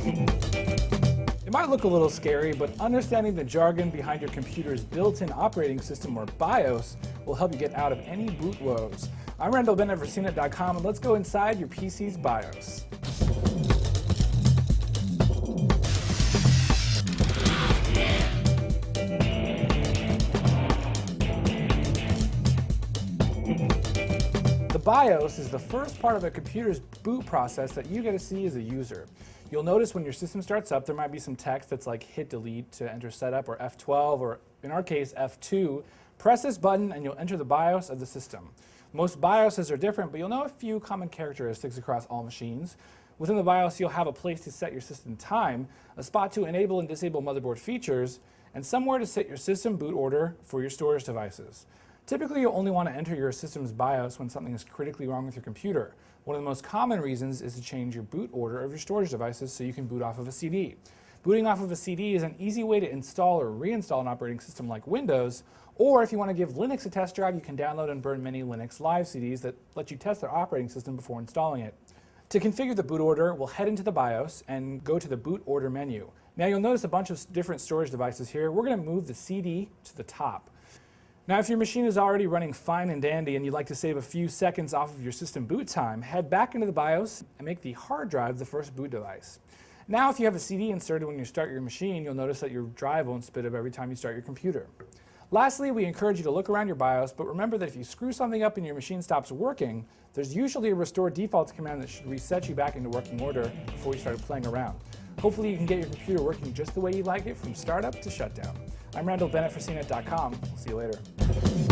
It might look a little scary, but understanding the jargon behind your computer's built-in operating system, or BIOS, will help you get out of any boot woes. I'm Randall Bennett for CNET.com, and let's go inside your PC's BIOS. The BIOS is the first part of a computer's boot process that you get to see as a user. You'll notice when your system starts up, there might be some text that's like hit delete to enter setup, or F12, or in our case, F2. Press this button and you'll enter the BIOS of the system. Most BIOSes are different, but you'll know a few common characteristics across all machines. Within the BIOS, you'll have a place to set your system time, a spot to enable and disable motherboard features, and somewhere to set your system boot order for your storage devices. Typically, you'll only want to enter your system's BIOS when something is critically wrong with your computer. One of the most common reasons is to change your boot order of your storage devices so you can boot off of a CD. Booting off of a CD is an easy way to install or reinstall an operating system like Windows, or if you want to give Linux a test drive, you can download and burn many Linux live CDs that let you test their operating system before installing it. To configure the boot order, we'll head into the BIOS and go to the boot order menu. Now you'll notice a bunch of different storage devices here. We're going to move the CD to the top. Now, if your machine is already running fine and dandy and you'd like to save a few seconds off of your system boot time, head back into the BIOS and make the hard drive the first boot device. Now, if you have a CD inserted when you start your machine, you'll notice that your drive won't spit up every time you start your computer. Lastly, we encourage you to look around your BIOS, but remember that if you screw something up and your machine stops working, there's usually a restore defaults command that should reset you back into working order before you start playing around. Hopefully you can get your computer working just the way you like it from startup to shutdown. I'm Randall Bennett for CNET.com. We'll see you later.